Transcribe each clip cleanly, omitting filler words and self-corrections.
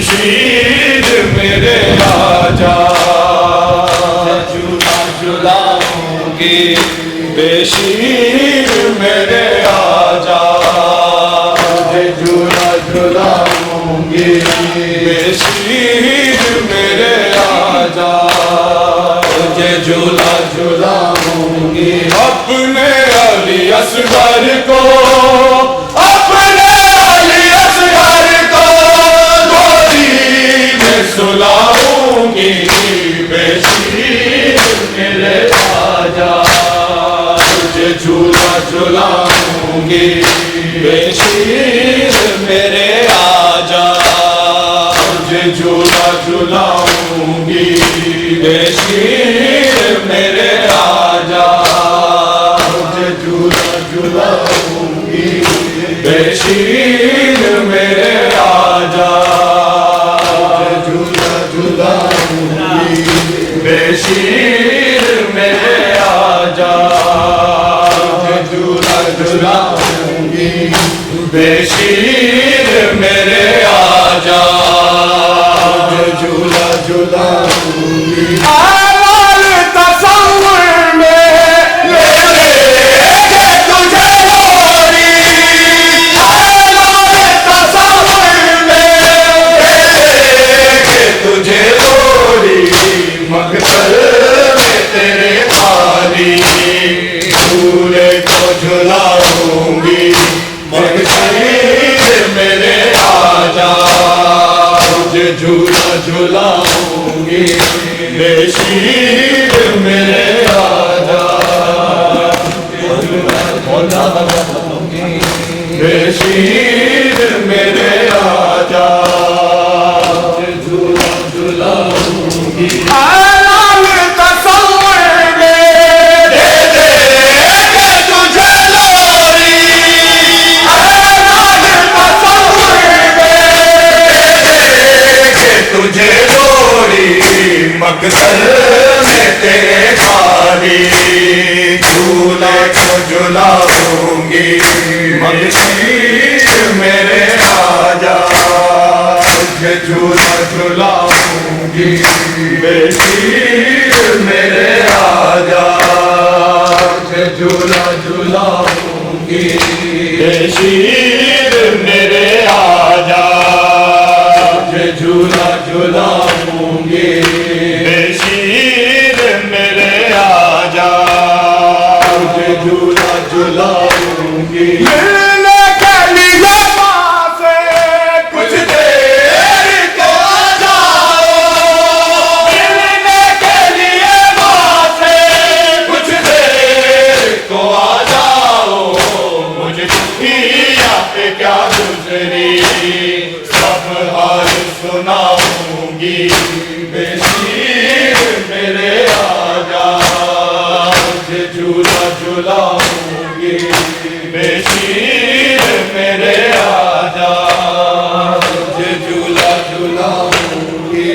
बेशीर मेरे आजा, झूला झूलाऊंगी बेशीर मेरे आजा, झूला झूलाऊंगी बेशीर मेरे आजा, तुझे झूला झूलाऊंगी अपने अली असगर को, अपने अली असगर को गोदी में सुलाऊंगी बेशीर मेरे आजा, तुझे झूला झूलाऊंगी बेशीर मेरे आजा, तुझे झूला झूलाऊंगी बेशीर मेरे आजा, तुझे झूला झूलाऊंगी बेशीर मेरे आजा, तुझे झूला झूलाऊंगी बेशीर मेरे आजा, तुझे झूला झूलाऊंगी बेशीर मेरे आजा, तुझे झूला झूलाऊंगी आवाज़ तसव्वुर में ले लेके तुझे लोरी, आवाज़ तसव्वुर में ले लेके तुझे लोरी, मगहर में तेरे खाली झूले को झुलाऊंगी बेशीर मेरे आजा, तुझे झूला झूलाऊंगी बेशीर मेरे आजा, बेशीर मेरे आजा, तुझे झूला झूलाऊंगी आलम तसव्वुर में दे देके तुझे लोरी, आलम तसव्वुर में दे देके तुझे लोरी, मगहर में तेरे खाली झूले को झुलाऊंगी बेशीर मेरे आजा, तुझे झूला झुलाऊंगी बेशीर मेरे आजा, तुझे झूला झुलाऊंगी बेशीर मेरे आजा, तुझे झूला झुलाऊंगी बेशीर मेरे आजा, तुझे झूला झुलाऊंगी मिलने के लिए माँ से कुछ देर को आ जाओ, मिलने के लिए माँ से कुछ देर को आ जाओ, मुझे दुनिया पे क्या गुजरी सब हाल सुनाऊंगी बेशीर मेरे आजा, तुझे झूला झूलाऊंगी बेशीर मेरे आजा, तुझे झूला झूलाऊंगी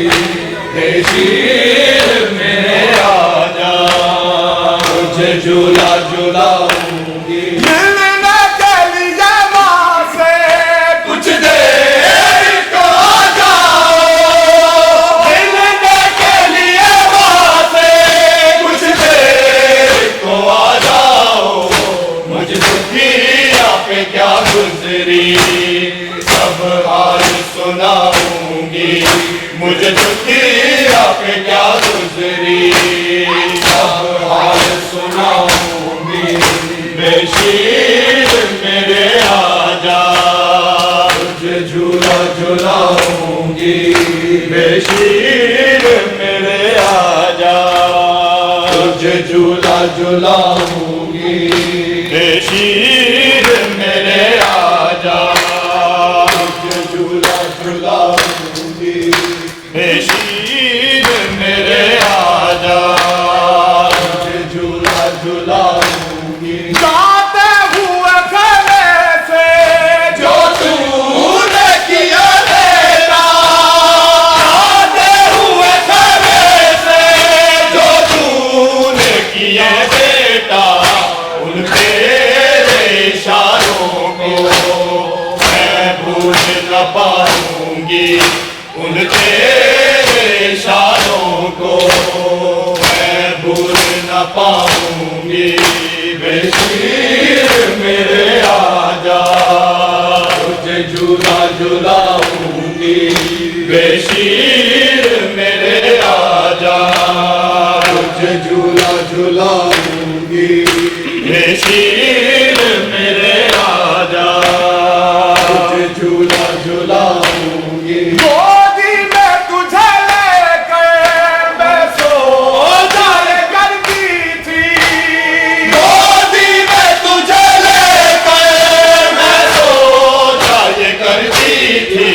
बेशीर मेरे आजा, तुझे झूला झूलाऊंगी मिलने के लिए माँ से कुछ देर को आ जाओ, मिलने के लिए माँ से कुछ देर को आ जाओ, मुझे दुनिया पे क्या गुजरी सब हाल सुनाऊंगी, मुझे दुनिया पे क्या गुजरी सब हाल सुनाऊंगी बेशीर मेरे आजा, तुझे झूला झूलाऊंगी बेशीर मेरे आजा, तुझे झूला झूलाऊंगी बेशीर मेरे आजा, तुझे झूला झूलाऊंगी बेशीर मेरे आजा, तुझे झूला झूलाऊंगी गाते हुए गले से जो तूने किया बेटा, गाते हुए गले से जो तूने किया बेटा, उन तेरे इशारों को मैं भूल न पाऊंगी, झुलाऊंगी बेशीर मेरे आजा, तुझे झूला झुलाऊंगी बेशीर मेरे आजा, तुझे झूला झुलाऊंगी। गोदी में तुझे लेकर मैं सो जाया करती थी, गोदी में तुझे लेकर मैं सो जाया करती थी।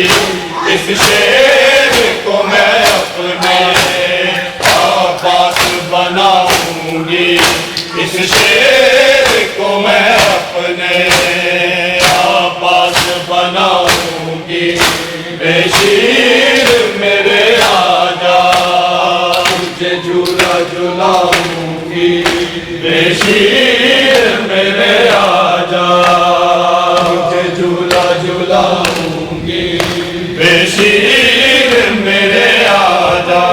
इस शेर को मैं अपने आबास बनाऊंगी, इस शेर को मैं अपने आबास बनाऊंगी बेशीर मेरे आजा, तुझे झूला झुलाऊंगी बेशीर मेरे आजा, तुझे झूला झुलाऊंगी बेशीर मेरे आजा,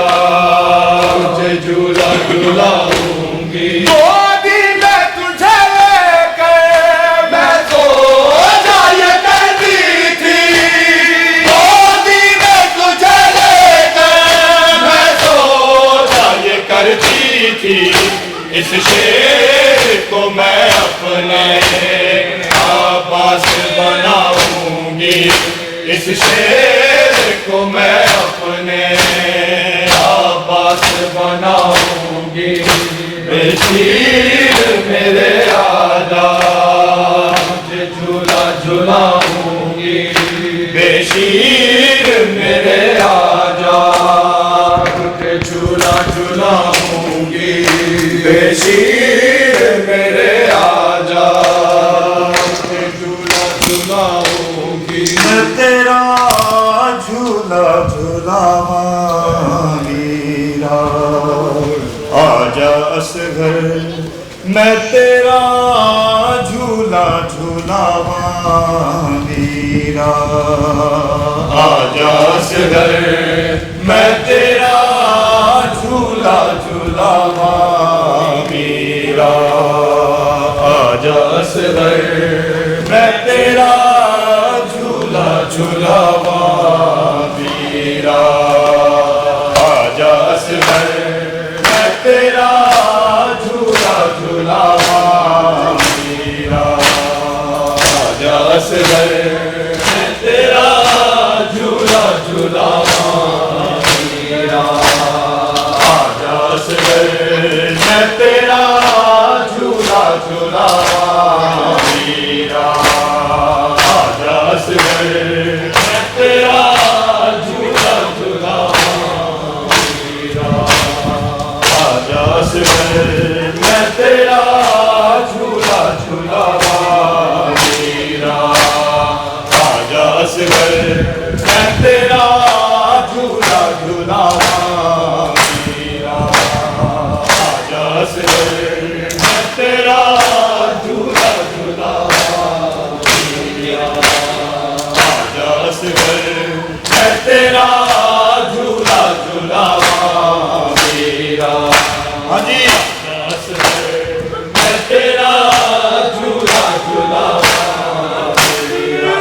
तुझे झूला झुलाऊंगी। गोदी में तुझे लेकर मैं सो जाया करती थी, गोदी में तुझे लेकर मैं सो जाया करती थी। इस शेर को मैं अपने आबास बनाऊंगी, इस शेर को मैं अपने आबास बनाऊंगी बेशीर मेरे आजा, तुझे झूला झुलाऊंगी बेशीर मेरे आजा, तुझे झूला झुलाऊंगी बेशीर मेरे आजा, तुझे झूला झुलाऊंगी। मैं तेरा झूला झूलावा मीरा, आजा असगर मैं तेरा झूला झूलावा मीरा, आजा असगर मैं तेरा झूला झुलावा मीरा, आजा असगर मैं तेरा झूला झुलावा मीरा, आजा असगर मैं तेरा झूला झुलावा मीरा, आजा असगर मैं तेरा झूला झुलावा मीरा, आजा असगर मैं तेरा झूला झुलावा मीरा, आजा असगर मैं तेरा झूला झुलावा मीरा, आजा असगर मैं तेरा झूला झुलावा मीरा, आजा असगर मैं तेरा झूला झुलावा मीरा, आजा असगर मैं तेरा झूला झुलावा मीरा, आजा असगर मैं तेरा झूला झुलावा मीरा। हाँ जी, आजा असगर मैं तेरा झूला झुलावा मीरा,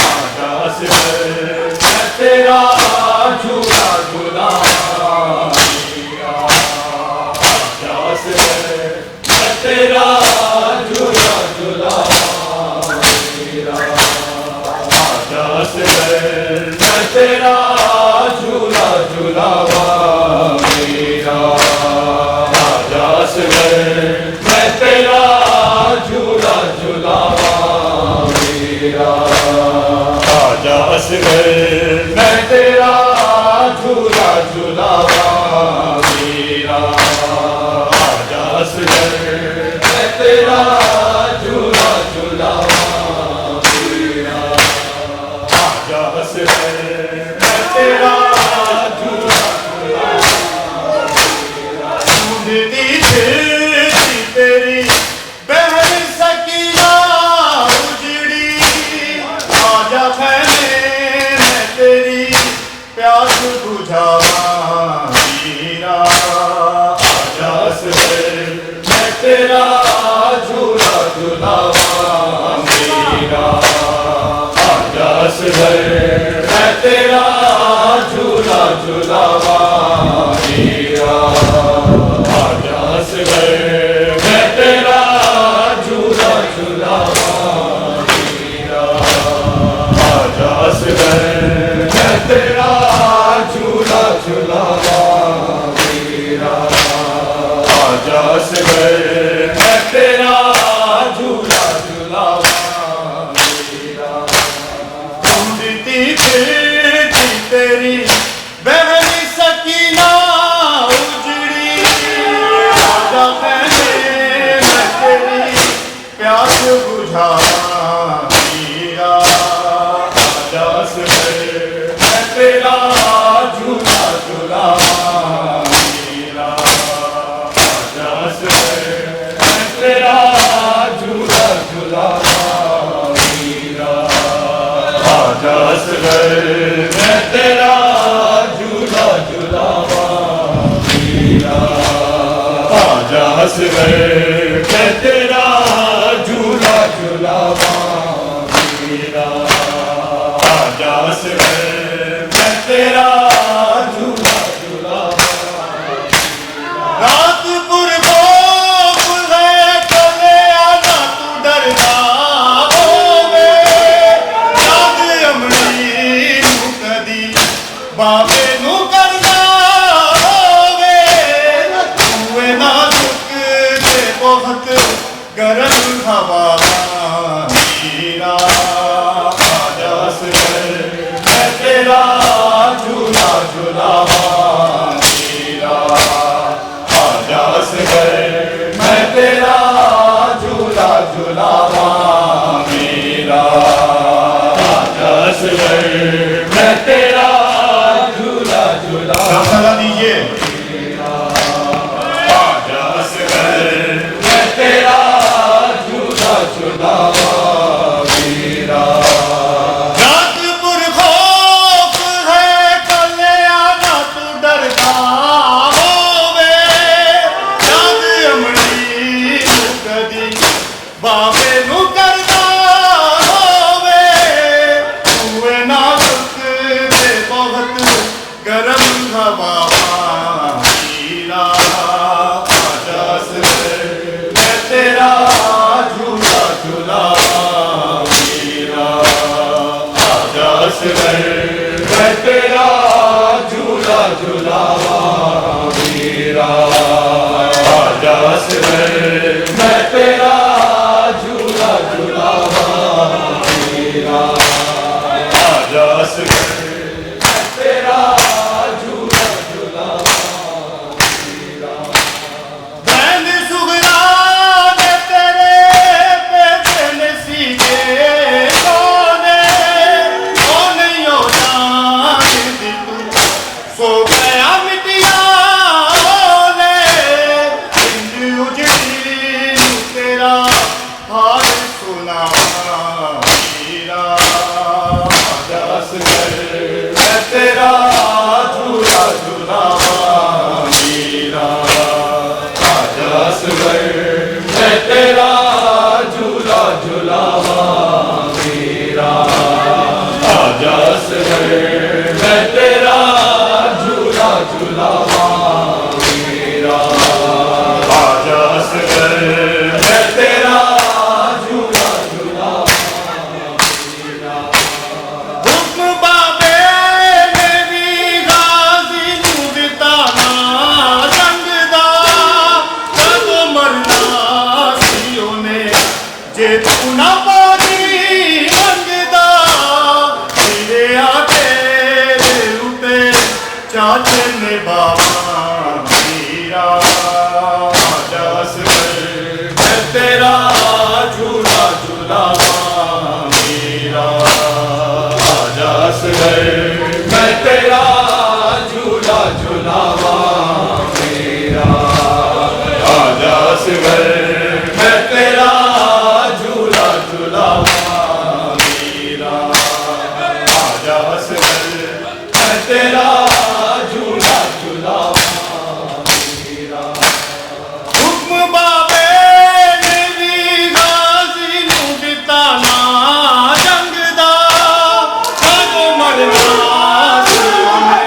आजा असगर मैं तेरा झूला झुलावा मीरा, आजा असगर मैं तेरा झूला झुलावा मीरा, आजा असगर मैं तेरा झूला झुलावा मीरा, आजा असगर मैं तेरा झूला झुलावा मीरा, आजा असगर मैं तेरा झूला झुलावा मीरा, आजा असगर मैं तेरा झूला झुलावा मीरा, आजा असगर मैं तेरा झूला झुलावा मीरा। ढूंढती फिरती तेरी बहन सकीना उजड़ी, आजा मैंने मैं तेरी प्यास बुझावा मीरा, आजा असगर मैं तेरा झूला झुलावा मीरा, आजा असगर असगर मैं तेरा झूला झूलावा मीरा आजा असगर मैं तेरा झूला झूलावा मीरा आजा असगर मैं तेरा झूला झूलावा रात पुरबो पुरे कले आना तू डरना होवे याद अमली नू कदी बाबे नू करना होवे तूए ना दुख दे बहुत गरम हवा मीरा आजा असगर मैं तेरा झूला झूलावा मीरा आजा असगर मैं तेरा झूला झूलावा मीरा आजा असगर मैं तेरा झूला झूलावा सला दीजिए आजा असगर मैं तेरा झूला झूलावा मीरा रातपुर खौफ है कले आना तू डरता होवे याद अमली नू कदी बाबे नू करना होवे तूए ना दुख दे बहुत गरम हवा मीरा आजा असगर मैं तेरा झूला झूलावा मीरा आजा असगर मैं तेरा झूला झूलावा मीरा आजा असगर मैं तेरा झूला झूलावा मीरा आजा असगर मैं तेरा झूला झूलावा बैल सुगरा ने तेरे पैसे नसीबे सोने सोने यो जान दी तू सो गया मिटिया ने इंज उजड़ी तेरा हाल सुना मीरा आजा असगर मैं तेरा झूला झूलावा मीरा आजा असगर मैं तेरा झूला झूलावा मीरा आजा असगर मैं तेरा झूला झूलावा मीरा आजा असगर मैं तेरा झूला झूलावा हुक्म बाबे ने भी गाजी नू दिता ना जंग दा कदों मरना सी ओने जे तू ना पानी मंगदा तेरे आते उते चाचे ने बाबा मीरा आजा असगर मैं तेरा झूला झूलावा मीरा आजा असगर मैं तेरा झूला झूलावा मीरा आजा असगर मैं तेरा झूला झूलावा मीरा आजा असगर मैं तेरा झूला झूलावा मीरा हुक्म बाबे ने भी गाजी नू दिता ना जंग दा कदों मरना सी ओने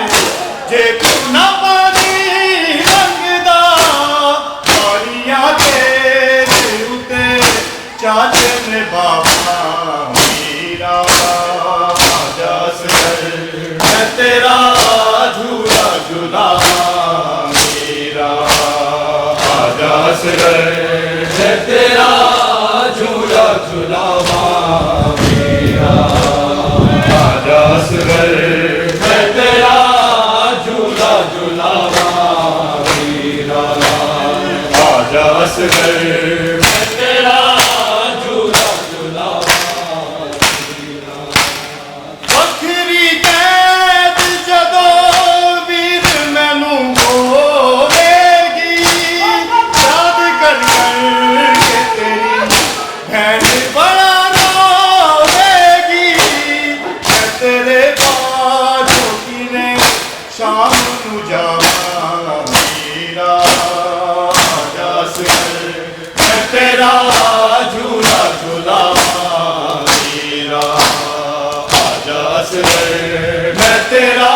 मैं तेरा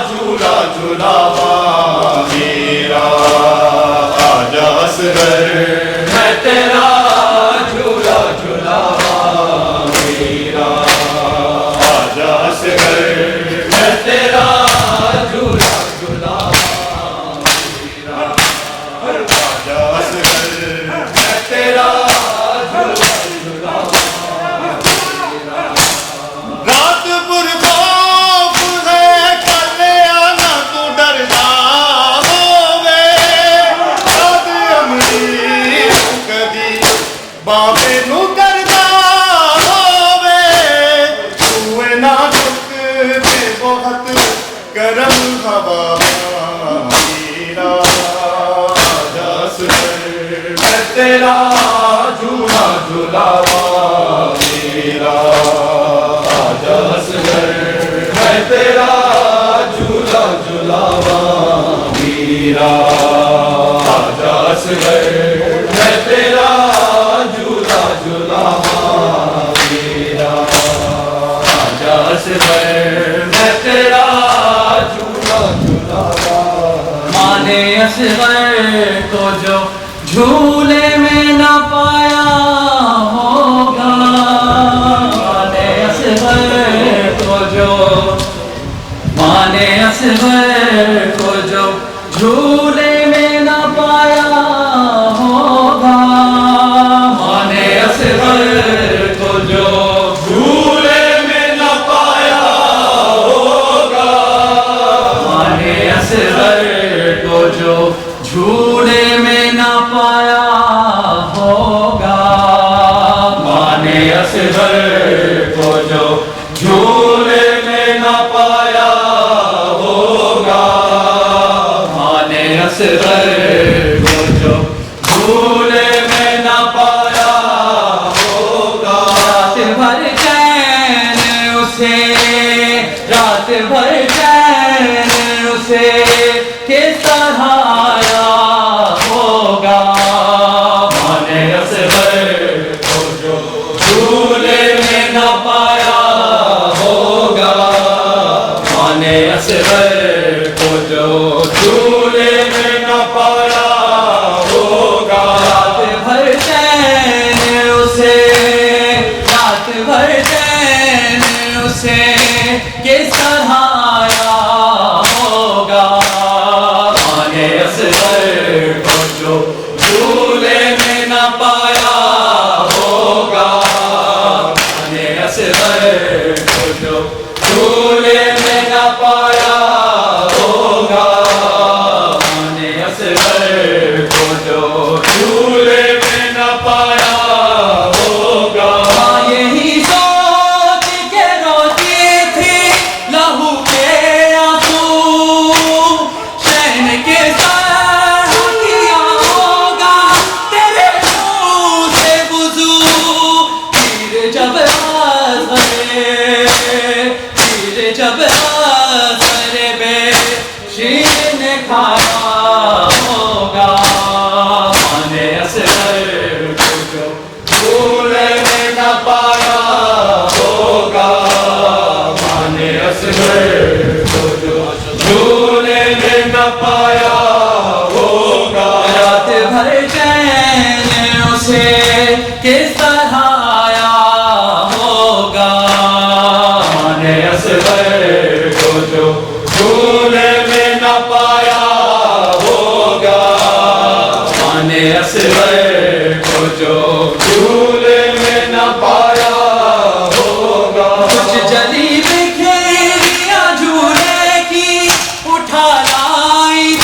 झूला झूलावा मेरा आजा असगर मैं तेरा झूला झूलावा मेरा आजा असगर मैं तेरा झूला झूलावा मेरा आजा असगर मैं तेरा झूला झूलावा रात बुरबाप है कलिया ना तू डरदा होवे रात अमरी कदी बाबे नू करदा होवे तू ना दुख ते बहुत करम हवा मेरा आजा असगर मैं तेरा झूला झूलावा मेरा आजा असगर मैं तेरा झूला झूलावा मेरा आजा असगर मैं तेरा झूला झूलावा मेरा आजा असगर मैं तेरा झूला झूलावा माने असगर को जो झूले में न पाया होगा माने असगर को जो माने असगर को जो झूले में न पाया होगा माने असगर को जो झूले में न पाया होगा माने असगर को जो झूले में न पाया होगा माने असगर को जो झूले में न पाया होगा माने असगर को जो झूले में न पाया होगा रात भर चैन उसे रात भर चैन उसे के सहारा होगा माने असगर को जो झूले में न पाया होगा माने असगर को जो झूले में न पाया होगा रात भर चैन उसे रात भर चैन उसे के सहारा होगा माने असगर को जो झूले में न पाया होगा माने असगर को जो झूले में न पाया होगा माने असगर को जो झूले में न पाया होगा यही सोच के रोती थी लहू के आंसू शहन के साथ किया होगा तेरे मुंह से बुझू तीर जब आसरे बे शीन खाया होगा माने असगर को जो झूले में न पाया होगा माने असगर को जो झूले में न पाया होगा रात भर चैन उसे किस तरह आया होगा माने असगर को जो झूले में न पाया होगा माने असगर को जो झूले में न पाया होगा कुछ जली बिखेरिया झूले की उठा लाई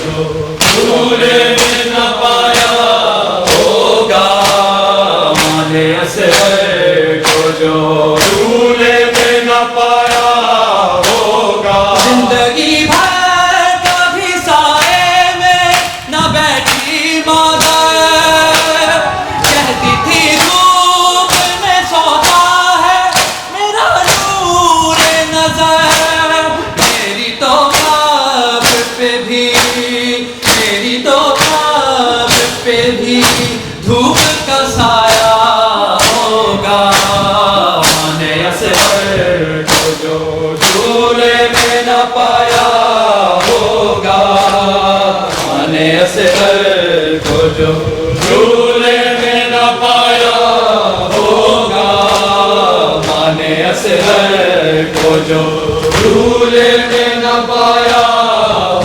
जो झूले में न पाया होगा, माने असगर को जो झूले में न पाया होगा। जिंदगी भर कभी साए में न बैठी मगर, कहती थी धूप में सोता है मेरा नूर नजर। मेरी तो कब्र पे भी, मेरी तो कब्र पे भी धूप का साया होगा, माने असगर को जो झूले में न पाया होगा, माने असगर को जो झूले में न पाया होगा, माने असगर को जो झूले में न पाया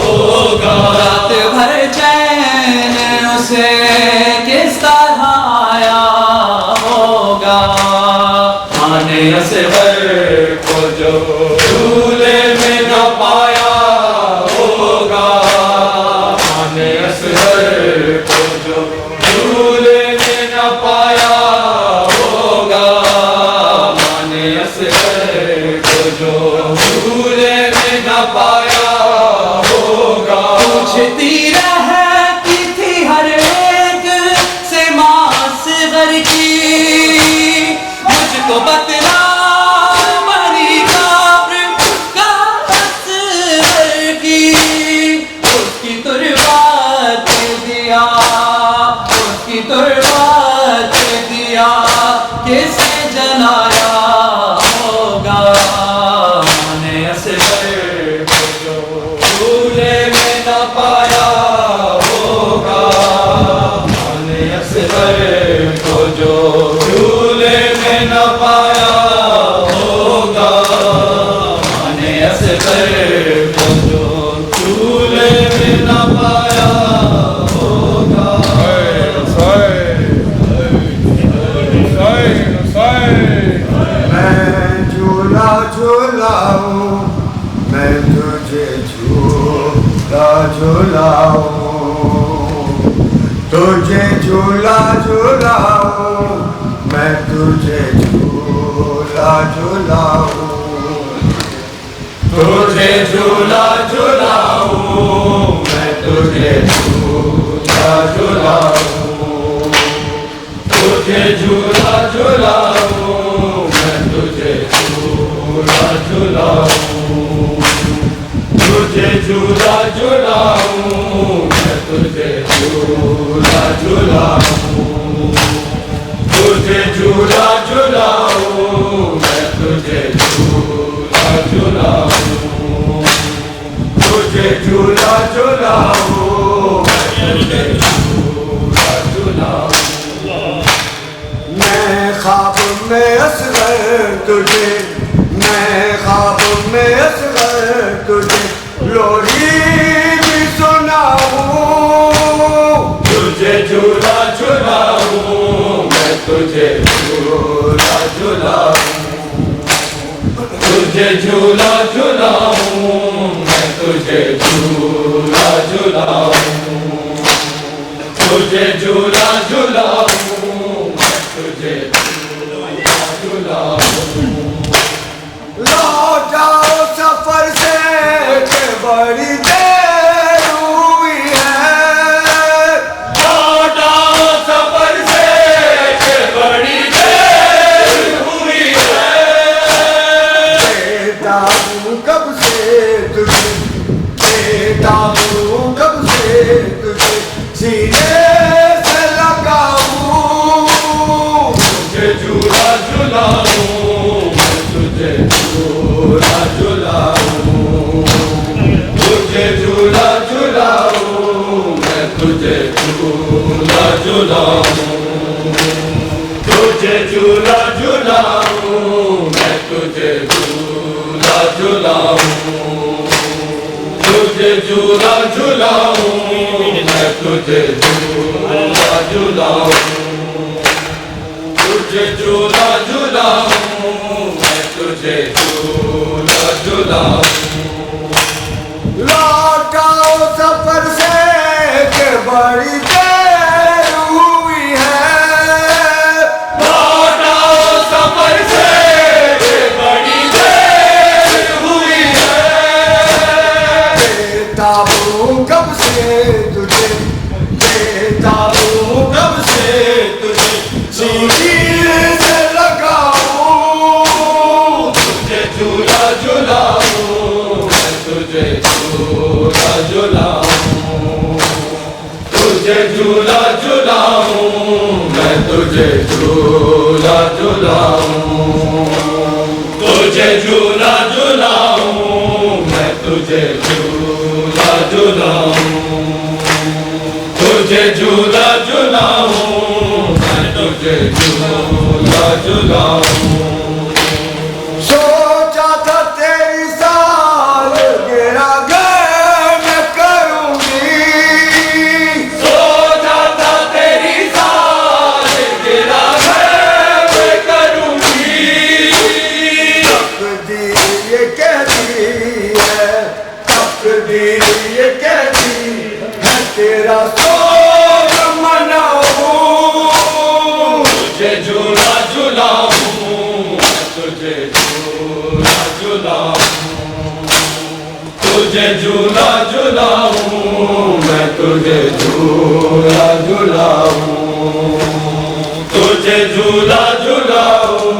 होगा। रात भर चैन उसे किस तरह आया होगा, माने असगर को जो झूले में न पाया होगा, माने असगर को जो झूले में न पाया होगा, माने असगर को जो झूले में न पाया होगा। पूछती रहती थी हर एक से माँ असगर की, मुझको बतला मरी कब्र का असगर की। उसकी तुरबात दिया, उसकी तुरबात दिया, किसने जलाया होगा, माने असगर को जो झूले में न पाया होगा, माने असगर को जो झूले में न पाया होगा, माने असगर को जो झूले में न पाया होगा। मैं झूला झूलाऊं, मैं तुझे झूला झूलाऊं, तुझे झूला झूलाऊं, मैं तुझे झूला झूलाऊं, तुझे झूला झूलाऊं, मैं तुझे झूला झूलाऊं, तुझे झूला झूलाऊं, मैं तुझे झूला झूलाऊं, तुझे झूला झूलाऊं, मैं तुझे झूला झूलाऊं, तुझे झूला झूलाऊं, मैं तुझे झूला झूलाऊं, तुझे झूला झूलाऊं, मैं तुझे झूला झूलाऊं। मैं ख्वाब में असगर तुझे, मैं ख्वाब में असगर तुझे लोरी भी सुनाऊं, तुझे झूला झूलाऊं, मैं तुझे झूला झूलाऊं, तुझे झूला झूलाऊं, मैं तुझे झूला झूलाऊं, तुझे झूला झूलाऊं, मैं तुझे झूला झूलाऊं। लौट जाओ सफर से कि बड़ी देर हुई है, लौट आओ सफर से कि बड़ी देर हुई है। बेटा हूँ कब से तुझे, बेटा हूँ कब से तुझे सीने से लगाऊं, तुझे झूला झूलाऊं, मैं तुझे झूला झूलाऊं, तुझे झूला झूलाऊं, मैं तुझे झूला झूलाऊं, तुझे झूला झूलाऊं, मैं तुझे झूला झूलाऊं, तुझे झूला झूलाऊं, मैं तुझे झूला झूलाऊं, तुझे झूला झूलाऊं, मैं तुझे झूला झूलाऊं। लौट आओ सफर से बड़ी देर हुई है, लौटाओ सफर से बड़ी देर हुई है। देता हूँ कब से तुझे, देता हूँ कब से तुझे, सीने से लगाऊं तुझे झूला झूलाऊं मैं तुझे झूला झूलाऊं, तुझे झूला झूलाऊं मैं तुझे झूला झूलाऊं, तुझे झूला झूलाऊं मैं तुझे झूला झूलाऊं, तुझे झूला झूलाऊं मैं तुझे झूला झूलाऊं। सोचा था तेरी सालगिरह मैं करूंगी, सोचा था तेरी सालगिरह मैं करूंगी, तकदीर ये कहती है, तकदीर ये कहती है तेरा सोग मनाऊं तुझे झूला झूलाऊं मैं तुझे झूला झूलाऊं, तुझे झूला झूलाऊं मैं तुझे झूला झूलाऊं, तुझे झूला झूलाऊं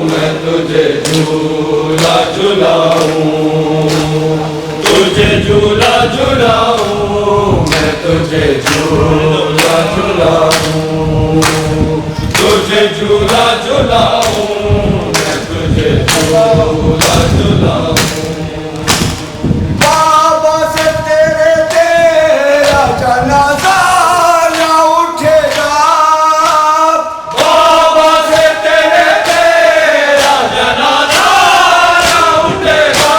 मैं तुझे झूला झूलाऊं, तुझे झूला झूलाऊं मैं तुझे झूला झूलाऊं, तुझे झूला झूलाऊं मैं तुझे झूला झूलाऊं। बाबा से तेरा जनाजा ना उठेगा, बाबा से तेरा जनाजा ना उठेगा,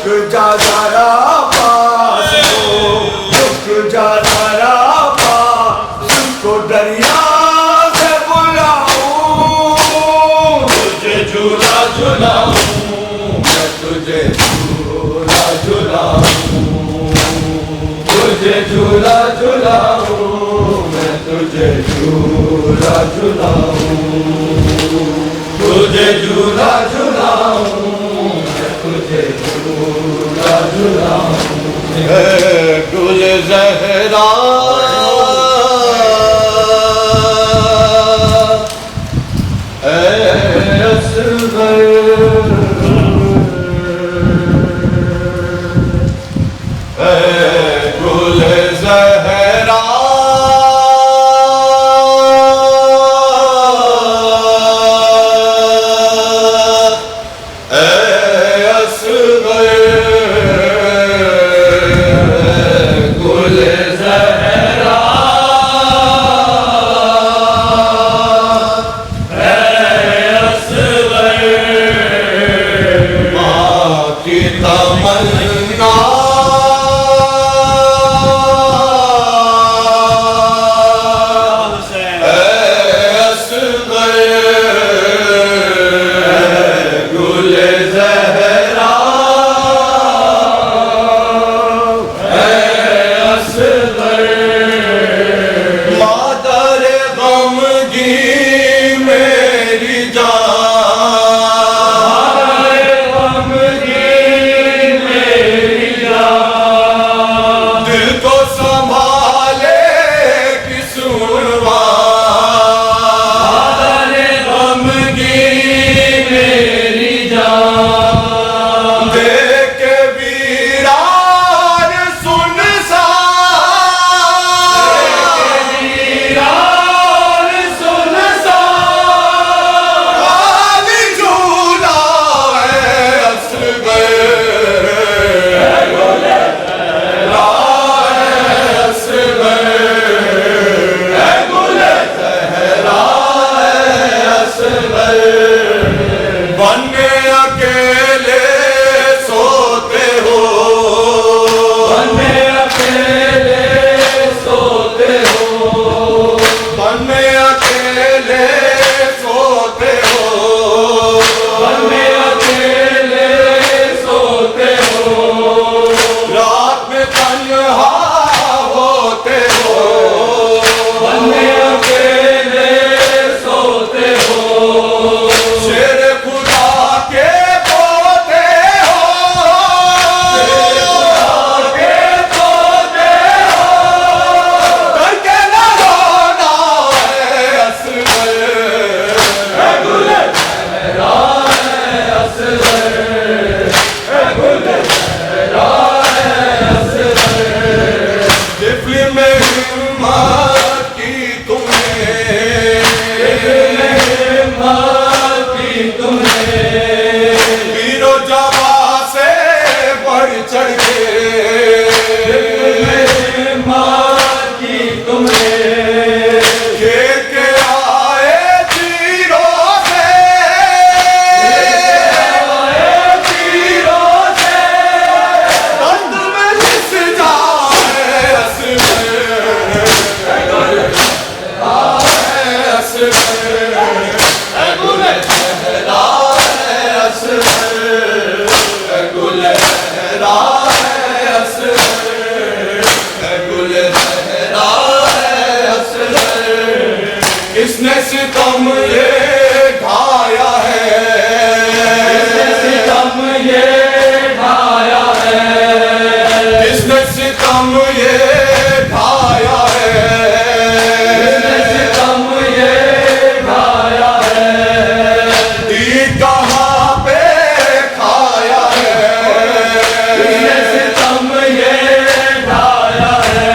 रुक जा जरा पास को, रुक जा जरा पास को, दरिया से बुलाऊं तुझे झूला झूलाऊं मैं तुझे झूला झूलाऊं, तुझे झूला झूलाऊं मैं तुझे झूला झूलाऊं, तुझे झूला झूलाऊं मैं तुझे झूला झूलाऊं। गुल ज़हरा गुल ज़हरा गुल ज़हरा की तमन्ना सितम ये ढाया है, सितम ये ढाया है, ईद कहाँ पे खाया है, सितम ये ढाया है,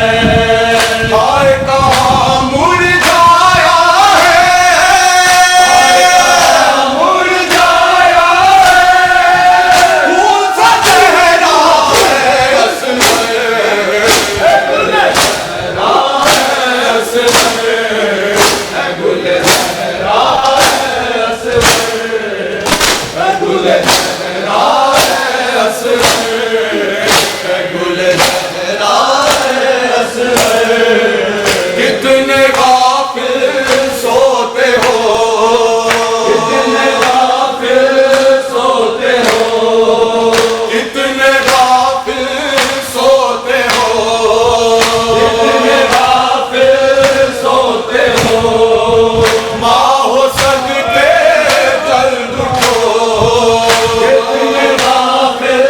हाय कहाँ मुरझाया है, मुरझाया फूल सा चेहरा है असमर, कितने गाफिल सोते हो, कितने गाफिल सोते हो, कितने गाफिल सोते हो, कितने गाफिल सोते हो, माँ हो सकते जल्द उठो, कितने गाफिल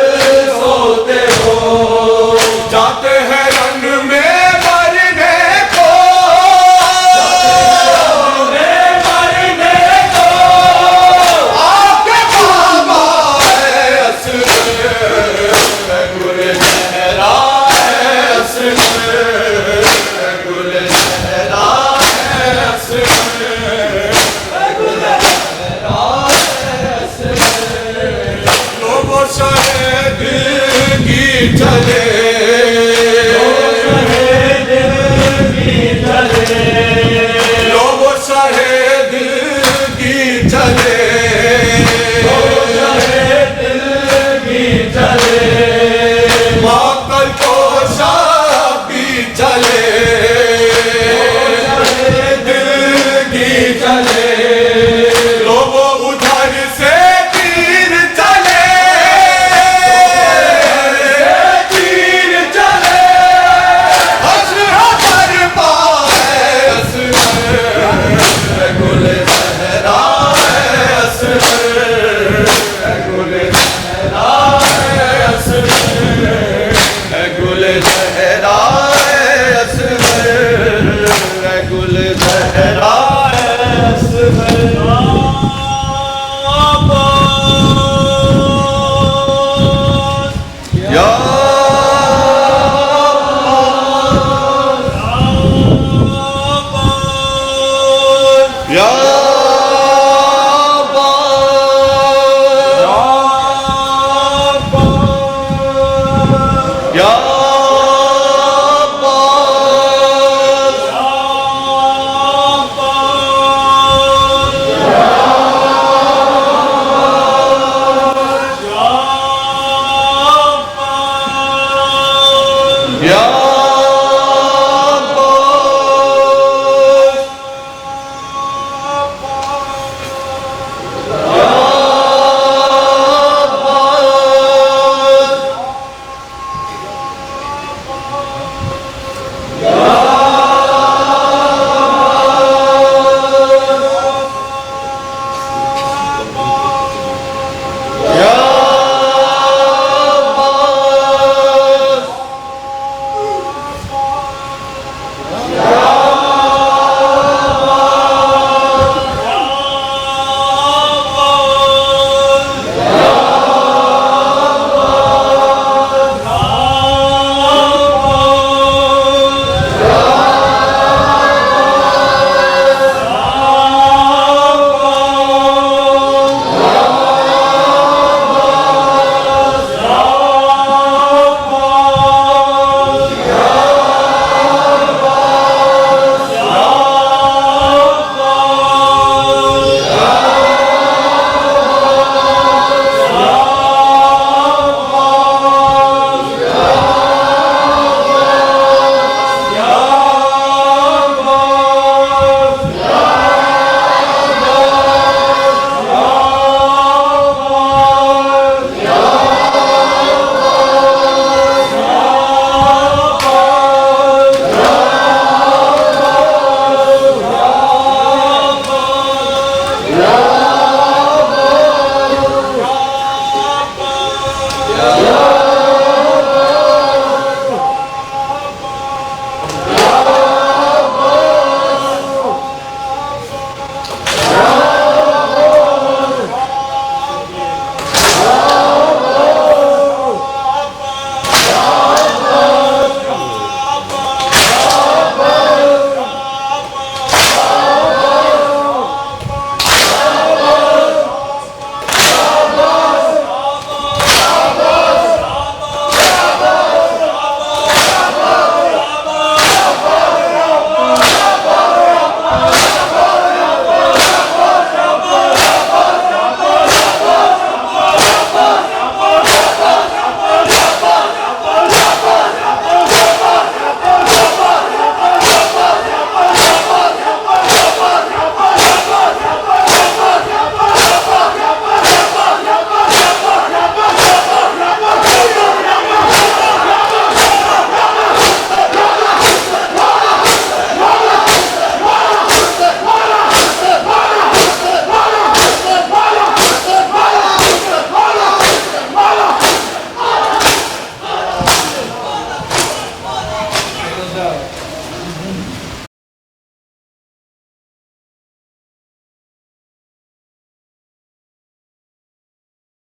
सोते हो, जाते हैं रंग में मरने को, मैं मरने को, आके बाबा है असर, गुल लहरा है असर, गुल लहरा है असर, गुल लहरा है असर, लोगों शायद की चले, लोगों शायद की चले, माकल को शादी चले, दिल की चले, लोगों उधर से तीर चले, तीर चले, असरा पर पाए असर, गुल लहरा है असर, गुल लहरा है असर, गुल लहरा